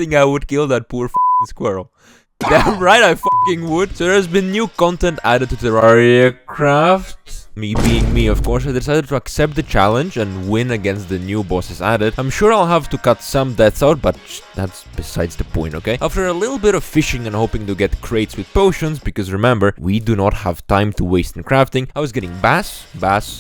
think I would kill that poor f***ing squirrel. Damn right I fucking would. So there's been new content added to Terraria Craft. Me being me, of course, I decided to accept the challenge and win against the new bosses added. I'm sure I'll have to cut some deaths out, but that's besides the point, okay? After a little bit of fishing and hoping to get crates with potions, because remember, we do not have time to waste in crafting, I was getting bass,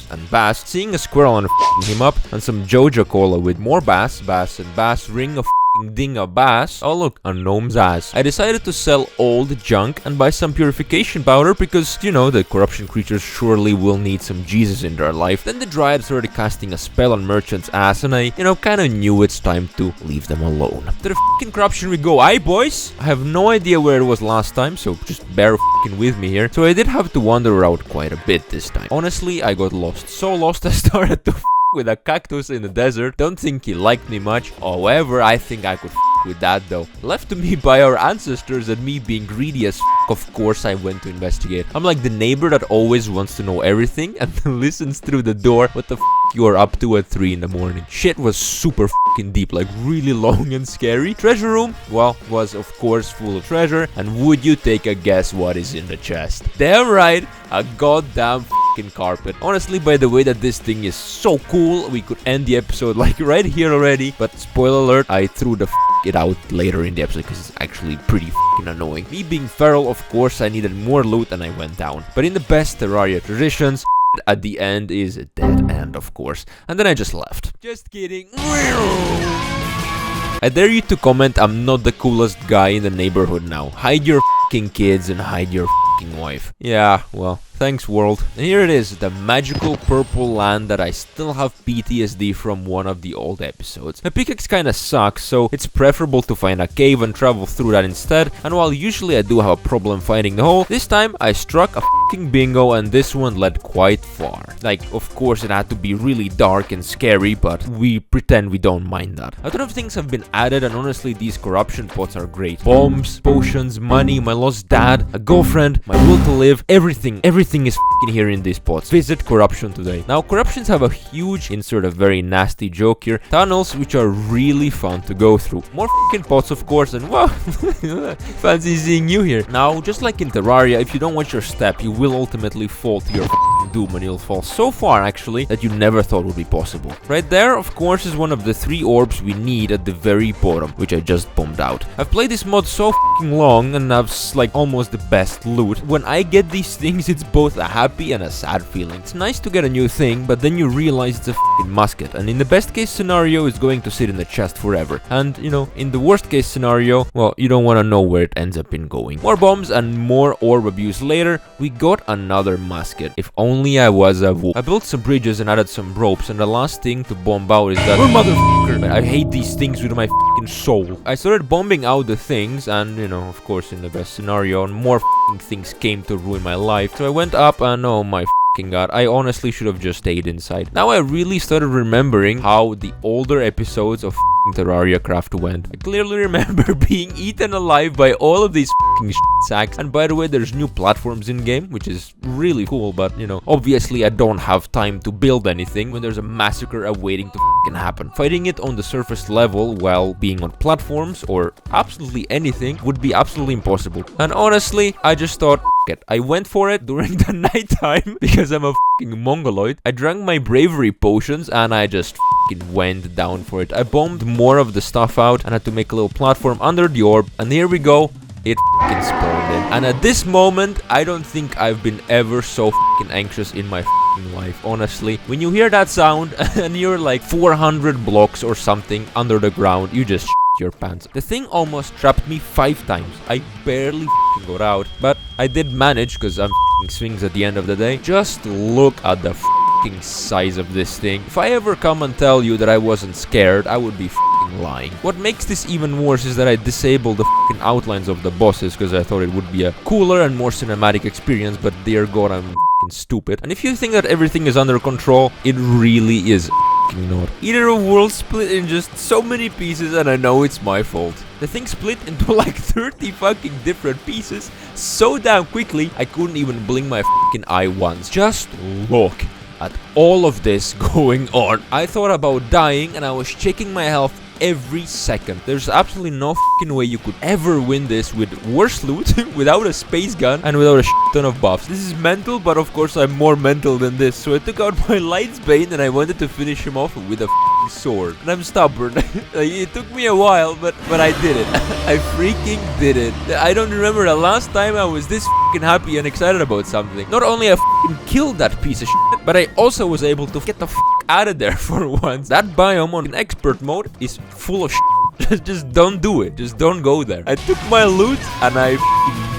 and bass, seeing a squirrel and f***ing him up, and some Joja Cola with more bass, and bass, ring of ding a bass. Oh look, a gnome's ass. I decided to sell all the junk and buy some purification powder because, you know, the corruption creatures surely will need some Jesus in their life. Then the dryad started casting a spell on merchant's ass and I, you know, kinda knew it's time to leave them alone. To the f***ing corruption we go. Aye boys? I have no idea where it was last time, so just bear f***ing with me here. So I did have to wander around quite a bit this time. Honestly, I got lost. So lost I started to with a cactus in the desert. Don't think he liked me much. However, I think I could with that though. Left to me by our ancestors and me being greedy as of course I went to investigate. I'm like the neighbor that always wants to know everything and listens through the door. What the you are up to at 3 in the morning. Shit was super fucking deep, like really long and scary. Treasure room, well, was of course full of treasure. And would you take a guess what is in the chest? Damn right, a goddamn fucking carpet. Honestly, by the way that this thing is so cool, we could end the episode like right here already. But spoiler alert, I threw the it out later in the episode because it's actually pretty fucking annoying. Me being feral, of course, I needed more loot and I went down. But in the best Terraria traditions, at the end is a dead end, of course. And then I just left. Just kidding. I dare you to comment I'm not the coolest guy in the neighborhood now. Hide your fucking kids and hide your fucking wife. Yeah, well, thanks world. And here it is, the magical purple land that I still have PTSD from one of the old episodes. My pickaxe kinda sucks, so it's preferable to find a cave and travel through that instead. And while usually I do have a problem finding the hole, this time I struck a fucking bingo and this one led quite far. Like, of course it had to be really dark and scary, but we pretend we don't mind that. A ton of things have been added and honestly these corruption pots are great. Bombs, potions, money, my lost dad, a girlfriend, my will to live, everything is f***ing here in these pots. Visit corruption today. Now corruptions have a huge, insert a very nasty joke here, tunnels which are really fun to go through. More f***ing pots of course and wow, fancy seeing you here. Now just like in Terraria, if you don't watch your step you will ultimately fall to your doom and you'll fall so far actually that you never thought would be possible. Right there of course is one of the 3 orbs we need at the very bottom, which I just bombed out. I've played this mod so f***ing long and I've like almost the best loot. When I get these things it's both a happy and a sad feeling. It's nice to get a new thing, but then you realize it's a f***ing musket, and in the best case scenario it's going to sit in the chest forever. And you know, in the worst case scenario, well, you don't want to know where it ends up in going. More bombs and more orb abuse later, we got another musket. If only I was a wolf. I built some bridges and added some ropes, and the last thing to bomb out is that motherfucker. I hate these things with my f***ing soul. I started bombing out the things, and you know, of course in the best scenario, more f***ing things came to ruin my life. So I went up and oh my f***ing god, I honestly should have just stayed inside. Now I really started remembering how the older episodes of Terraria Craft went. I clearly remember being eaten alive by all of these f***ing sacks. And by the way, there's new platforms in game, which is really cool, but you know, obviously I don't have time to build anything when there's a massacre awaiting to f***ing happen. Fighting it on the surface level while being on platforms or absolutely anything would be absolutely impossible. And honestly, I just thought, it. I went for it during the night time because I'm a f***ing mongoloid. I drank my bravery potions and I just f***ing went down for it. I bombed more of the stuff out and had to make a little platform under the orb, and here we go. It f***ing spawned in. And at this moment, I don't think I've been ever so f***ing anxious in my f***ing life, honestly. When you hear that sound and you're like 400 blocks or something under the ground, you just your pants. The thing almost trapped me 5 times. I barely f***ing got out, but I did manage because I'm f***ing swings at the end of the day. Just look at the f***ing size of this thing. If I ever come and tell you that I wasn't scared, I would be f***ing lying. What makes this even worse is that I disabled the f***ing outlines of the bosses because I thought it would be a cooler and more cinematic experience, but dear god, I'm f***ing stupid. And if you think that everything is under control, it really is not. EATER world split in just so many pieces and I know it's my fault. The thing split into like 30 fucking different pieces so damn quickly I couldn't even blink my fucking eye once. Just look at all of this going on. I thought about dying and I was checking my health every second. There's absolutely no fucking way you could ever win this with worse loot, without a space gun, and without a shit ton of buffs. This is mental, but of course I'm more mental than this. So I took out my Light's Bane and I wanted to finish him off with a fucking sword. And I'm stubborn. It took me a while, but I did it. I freaking did it. I don't remember the last time I was this fucking happy and excited about something. Not only I fucking killed that piece of shit, but I also was able to get the fuck out of there for once. That biome on expert mode is full of shit. Just don't do it. Just don't go there. I took my loot and I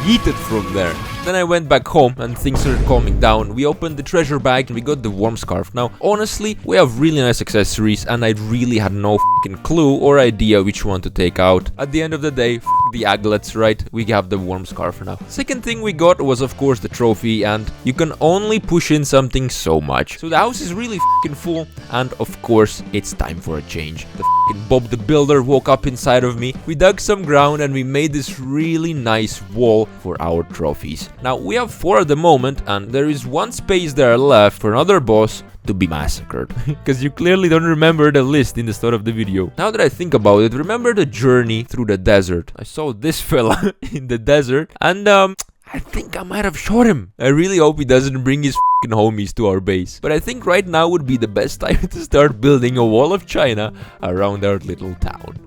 yeeted from there. Then I went back home and things started calming down. We opened the treasure bag and we got the warm scarf. Now, honestly, we have really nice accessories and I really had no fucking clue or idea which one to take out. At the end of the day, the aglets, right? We have the warm scarf now. Second thing we got was, of course, the trophy, and you can only push in something so much. So the house is really fucking full, and of course, it's time for a change. The fucking Bob the Builder woke up inside of me. We dug some ground and we made this really nice wall for our trophies. Now, we have 4 at the moment, and there is 1 space there left for another boss to be massacred. Because you clearly don't remember the list in the start of the video. Now that I think about it, remember the journey through the desert? I saw this fella in the desert, and I think I might have shot him. I really hope he doesn't bring his fucking homies to our base. But I think right now would be the best time to start building a wall of China around our little town.